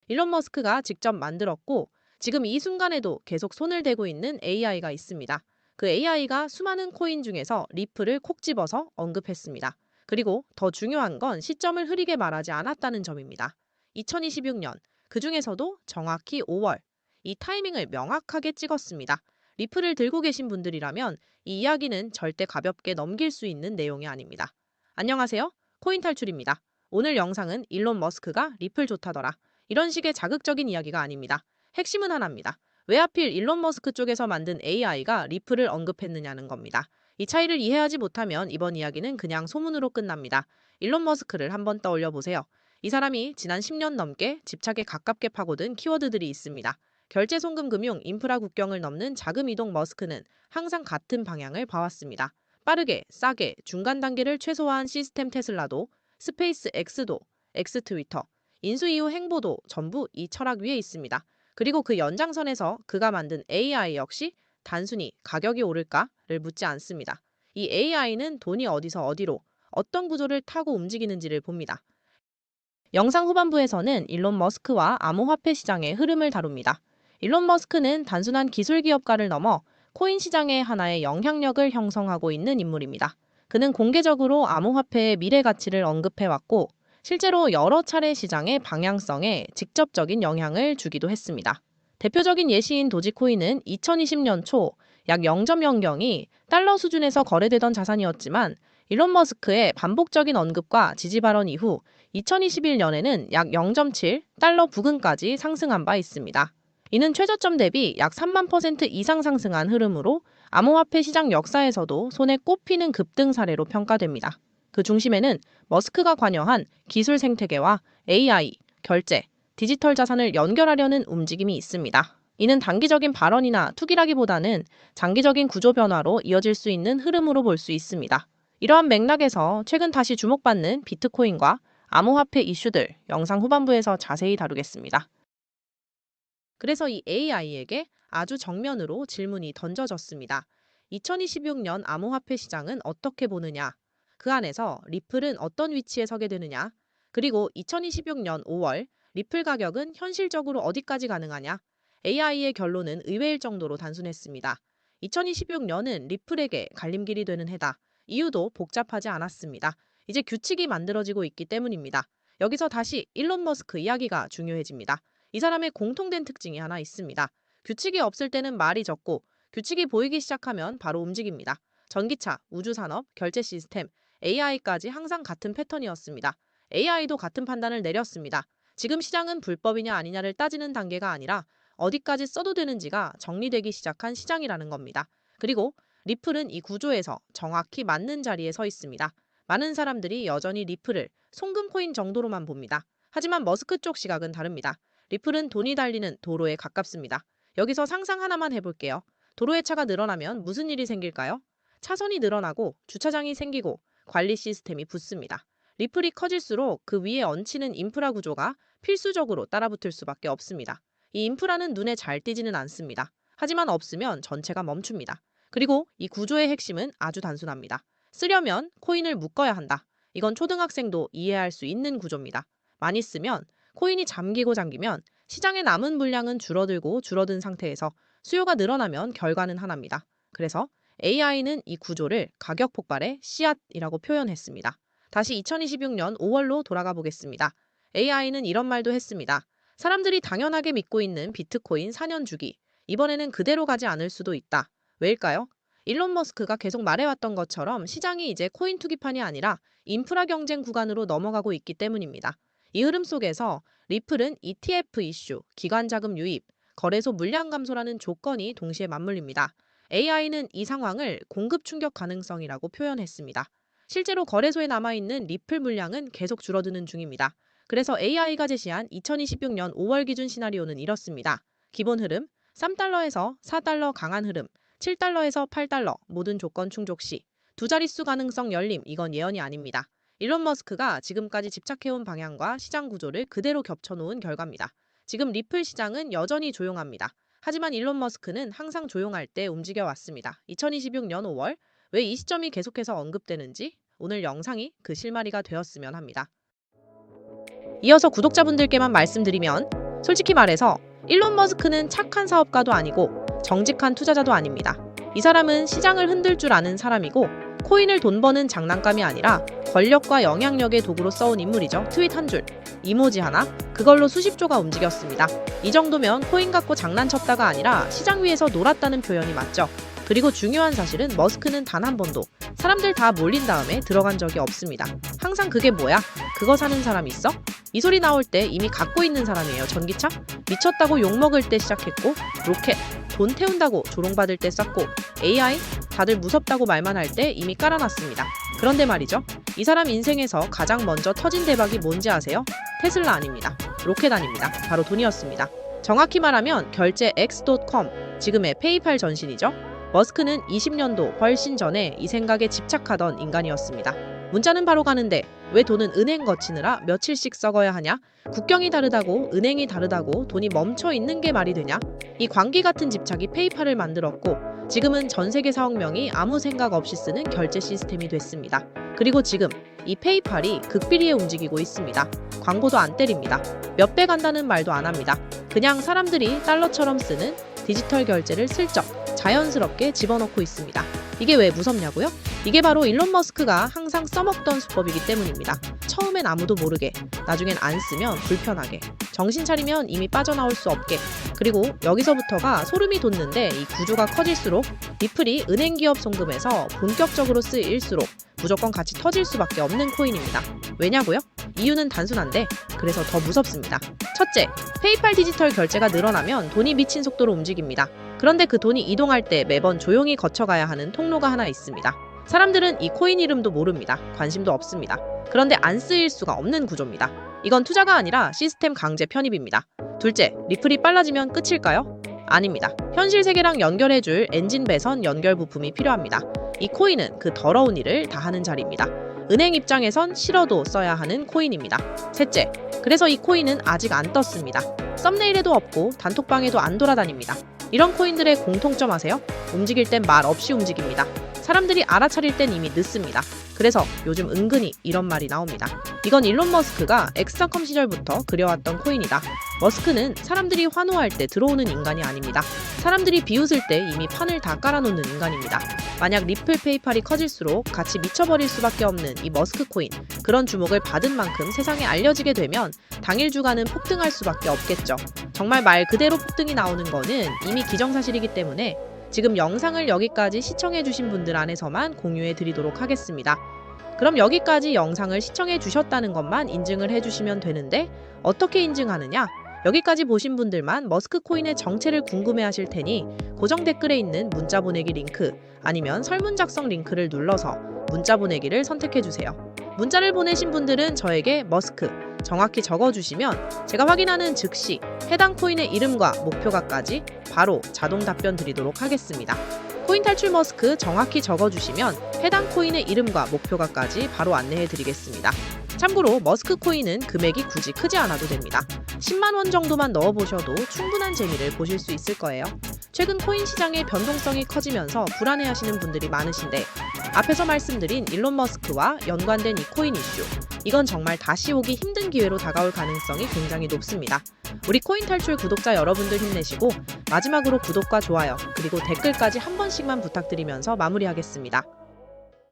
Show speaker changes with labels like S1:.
S1: 일론 머스크가 직접 만들었고 지금 이 순간에도 계속 손을 대고 있는 AI가 있습니다. 그 AI가 수많은 코인 중에서 리플을 콕 집어서 언급했습니다. 그리고 더 중요한 건 시점을 흐리게 말하지 않았다는 점입니다. 2026년, 그 중에서도 정확히 5월, 이 타이밍을 명확하게 찍었습니다. 리플을 들고 계신 분들이라면 이 이야기는 절대 가볍게 넘길 수 있는 내용이 아닙니다. 안녕하세요. 코인 탈출입니다. 오늘 영상은 일론 머스크가 리플 좋다더라, 이런 식의 자극적인 이야기가 아닙니다. 핵심은 하나입니다. 왜 하필 일론 머스크 쪽에서 만든 AI가 리플을 언급했느냐는 겁니다. 이 차이를 이해하지 못하면 이번 이야기는 그냥 소문으로 끝납니다. 일론 머스크를 한번 떠올려 보세요. 이 사람이 지난 10년 넘게 집착에 가깝게 파고든 키워드들이 있습니다. 결제 송금 금융 인프라 국경을 넘는 자금 이동. 머스크는 항상 같은 방향을 봐왔습니다. 빠르게, 싸게, 중간 단계를 최소화한 시스템. 테슬라도, 스페이스 X도, X 트위터, 인수 이후 행보도 전부 이 철학 위에 있습니다. 그리고 그 연장선에서 그가 만든 AI 역시 단순히 가격이 오를까를 묻지 않습니다. 이 AI는 돈이 어디서 어디로, 어떤 구조를 타고 움직이는지를 봅니다. 영상 후반부에서는 일론 머스크와 암호화폐 시장의 흐름을 다룹니다. 일론 머스크는 단순한 기술 기업가를 넘어 코인 시장의 하나의 영향력을 형성하고 있는 인물입니다. 그는 공개적으로 암호화폐의 미래 가치를 언급해왔고, 실제로 여러 차례 시장의 방향성에 직접적인 영향을 주기도 했습니다. 대표적인 예시인 도지코인은 2020년 초 약 0.00이 달러 수준에서 거래되던 자산이었지만, 일론 머스크의 반복적인 언급과 지지 발언 이후 2021년에는 약 0.7달러 부근까지 상승한 바 있습니다. 이는 최저점 대비 약 3만% 이상 상승한 흐름으로 암호화폐 시장 역사에서도 손에 꼽히는 급등 사례로 평가됩니다. 그 중심에는 머스크가 관여한 기술 생태계와 AI, 결제, 디지털 자산을 연결하려는 움직임이 있습니다. 이는 단기적인 발언이나 투기라기보다는 장기적인 구조 변화로 이어질 수 있는 흐름으로 볼 수 있습니다. 이러한 맥락에서 최근 다시 주목받는 비트코인과 암호화폐 이슈들, 영상 후반부에서 자세히 다루겠습니다. 그래서 이 AI에게 아주 정면으로 질문이 던져졌습니다. 2026년 암호화폐 시장은 어떻게 보느냐? 그 안에서 리플은 어떤 위치에 서게 되느냐? 그리고 2026년 5월 리플 가격은 현실적으로 어디까지 가능하냐? AI의 결론은 의외일 정도로 단순했습니다. 2026년은 리플에게 갈림길이 되는 해다. 이유도 복잡하지 않았습니다. 이제 규칙이 만들어지고 있기 때문입니다. 여기서 다시 일론 머스크 이야기가 중요해집니다. 이 사람의 공통된 특징이 하나 있습니다. 규칙이 없을 때는 말이 적고, 규칙이 보이기 시작하면 바로 움직입니다. 전기차, 우주산업, 결제 시스템, AI까지 항상 같은 패턴이었습니다. AI도 같은 판단을 내렸습니다. 지금 시장은 불법이냐 아니냐를 따지는 단계가 아니라 어디까지 써도 되는지가 정리되기 시작한 시장이라는 겁니다. 그리고 리플은 이 구조에서 정확히 맞는 자리에 서 있습니다. 많은 사람들이 여전히 리플을 송금코인 정도로만 봅니다. 하지만 머스크 쪽 시각은 다릅니다. 리플은 돈이 달리는 도로에 가깝습니다. 여기서 상상 하나만 해볼게요. 도로의 차가 늘어나면 무슨 일이 생길까요? 차선이 늘어나고 주차장이 생기고 관리 시스템이 붙습니다. 리플이 커질수록 그 위에 얹히는 인프라 구조가 필수적으로 따라붙을 수밖에 없습니다. 이 인프라는 눈에 잘 띄지는 않습니다. 하지만 없으면 전체가 멈춥니다. 그리고 이 구조의 핵심은 아주 단순합니다. 쓰려면 코인을 묶어야 한다. 이건 초등학생도 이해할 수 있는 구조입니다. 많이 쓰면 코인이 잠기면 시장에 남은 물량은 줄어들고 줄어든 상태에서 수요가 늘어나면 결과는 하나입니다. 그래서 AI는 이 구조를 가격 폭발의 씨앗이라고 표현했습니다. 다시 2026년 5월로 돌아가 보겠습니다. AI는 이런 말도 했습니다. 사람들이 당연하게 믿고 있는 비트코인 4년 주기, 이번에는 그대로 가지 않을 수도 있다. 왜일까요? 일론 머스크가 계속 말해왔던 것처럼 시장이 이제 코인 투기판이 아니라 인프라 경쟁 구간으로 넘어가고 있기 때문입니다. 이 흐름 속에서 리플은 ETF 이슈, 기관 자금 유입, 거래소 물량 감소라는 조건이 동시에 맞물립니다. AI는 이 상황을 공급 충격 가능성이라고 표현했습니다. 실제로 거래소에 남아있는 리플 물량은 계속 줄어드는 중입니다. 그래서 AI가 제시한 2026년 5월 기준 시나리오는 이렇습니다. 기본 흐름, 3달러에서 4달러 강한 흐름, 7달러에서 8달러 모든 조건 충족 시, 두 자릿수 가능성 열림. 이건 예언이 아닙니다. 일론 머스크가 지금까지 집착해온 방향과 시장 구조를 그대로 겹쳐놓은 결과입니다. 지금 리플 시장은 여전히 조용합니다. 하지만 일론 머스크는 항상 조용할 때 움직여왔습니다. 2026년 5월, 왜 이 시점이 계속해서 언급되는지 오늘 영상이 그 실마리가 되었으면 합니다. 이어서 구독자분들께만 말씀드리면, 솔직히 말해서 일론 머스크는 착한 사업가도 아니고 정직한 투자자도 아닙니다. 이 사람은 시장을 흔들 줄 아는 사람이고 코인을 돈 버는 장난감이 아니라 권력과 영향력의 도구로 써온 인물이죠. 트윗 한 줄, 이모지 하나, 그걸로 수십조가 움직였습니다. 이 정도면 코인 갖고 장난쳤다가 아니라 시장 위에서 놀았다는 표현이 맞죠. 그리고 중요한 사실은 머스크는 단 한 번도 사람들 다 몰린 다음에 들어간 적이 없습니다. 항상 그게 뭐야? 그거 사는 사람 있어? 이 소리 나올 때 이미 갖고 있는 사람이에요. 전기차? 미쳤다고 욕먹을 때 시작했고, 로켓, 돈 태운다고 조롱받을 때 썼고, AI? 다들 무섭다고 말만 할 때 이미 깔아놨습니다. 그런데 말이죠. 이 사람 인생에서 가장 먼저 터진 대박이 뭔지 아세요? 테슬라 아닙니다. 로켓 아닙니다. 바로 돈이었습니다. 정확히 말하면 결제 X.com, 지금의 페이팔 전신이죠. 머스크는 20년도 훨씬 전에 이 생각에 집착하던 인간이었습니다. 문자는 바로 가는데 왜 돈은 은행 거치느라 며칠씩 썩어야 하냐? 국경이 다르다고 은행이 다르다고 돈이 멈춰 있는 게 말이 되냐? 이 광기 같은 집착이 페이팔을 만들었고 지금은 전 세계 사억명이 아무 생각 없이 쓰는 결제 시스템이 됐습니다. 그리고 지금 이 페이팔이 극비리에 움직이고 있습니다. 광고도 안 때립니다. 몇 배 간다는 말도 안 합니다. 그냥 사람들이 달러처럼 쓰는 디지털 결제를 슬쩍 자연스럽게 집어넣고 있습니다. 이게 왜 무섭냐고요? 이게 바로 일론 머스크가 항상 써먹던 수법이기 때문입니다. 처음엔 아무도 모르게, 나중엔 안 쓰면 불편하게, 정신 차리면 이미 빠져나올 수 없게, 그리고 여기서부터가 소름이 돋는데 이 구조가 커질수록 리플이 은행 기업 송금에서 본격적으로 쓰일수록 무조건 같이 터질 수밖에 없는 코인입니다. 왜냐고요? 이유는 단순한데 그래서 더 무섭습니다. 첫째, 페이팔 디지털 결제가 늘어나면 돈이 미친 속도로 움직입니다. 그런데 그 돈이 이동할 때 매번 조용히 거쳐가야 하는 통로가 하나 있습니다. 사람들은 이 코인 이름도 모릅니다. 관심도 없습니다. 그런데 안 쓰일 수가 없는 구조입니다. 이건 투자가 아니라 시스템 강제 편입입니다. 둘째, 리플이 빨라지면 끝일까요? 아닙니다. 현실 세계랑 연결해줄 엔진 배선 연결 부품이 필요합니다. 이 코인은 그 더러운 일을 다 하는 자리입니다. 은행 입장에선 싫어도 써야 하는 코인입니다. 셋째, 그래서 이 코인은 아직 안 떴습니다. 썸네일에도 없고 단톡방에도 안 돌아다닙니다. 이런 코인들의 공통점 아세요? 움직일 땐 말 없이 움직입니다. 사람들이 알아차릴 땐 이미 늦습니다. 그래서 요즘 은근히 이런 말이 나옵니다. 이건 일론 머스크가 X.com 시절부터 그려왔던 코인이다. 머스크는 사람들이 환호할 때 들어오는 인간이 아닙니다. 사람들이 비웃을 때 이미 판을 다 깔아놓는 인간입니다. 만약 리플 페이팔이 커질수록 같이 미쳐버릴 수밖에 없는 이 머스크 코인, 그런 주목을 받은 만큼 세상에 알려지게 되면 당일 주가는 폭등할 수밖에 없겠죠. 정말 말 그대로 폭등이 나오는 거는 이미 기정사실이기 때문에 지금 영상을 여기까지 시청해주신 분들 안에서만 공유해드리도록 하겠습니다. 그럼 여기까지 영상을 시청해주셨다는 것만 인증을 해주시면 되는데 어떻게 인증하느냐? 여기까지 보신 분들만 머스크 코인의 정체를 궁금해하실 테니 고정 댓글에 있는 문자 보내기 링크 아니면 설문 작성 링크를 눌러서 문자 보내기를 선택해주세요. 문자를 보내신 분들은 저에게 머스크 정확히 적어주시면 제가 확인하는 즉시 해당 코인의 이름과 목표가까지 바로 자동 답변 드리도록 하겠습니다. 코인 탈출 머스크 정확히 적어주시면 해당 코인의 이름과 목표가까지 바로 안내해 드리겠습니다. 참고로 머스크 코인은 금액이 굳이 크지 않아도 됩니다. 10만 원 정도만 넣어보셔도 충분한 재미를 보실 수 있을 거예요. 최근 코인 시장의 변동성이 커지면서 불안해하시는 분들이 많으신데 앞에서 말씀드린 일론 머스크와 연관된 이 코인 이슈, 이건 정말 다시 오기 힘든 기회로 다가올 가능성이 굉장히 높습니다. 우리 코인 탈출 구독자 여러분들 힘내시고 마지막으로 구독과 좋아요 그리고 댓글까지 한 번씩만 부탁드리면서 마무리하겠습니다.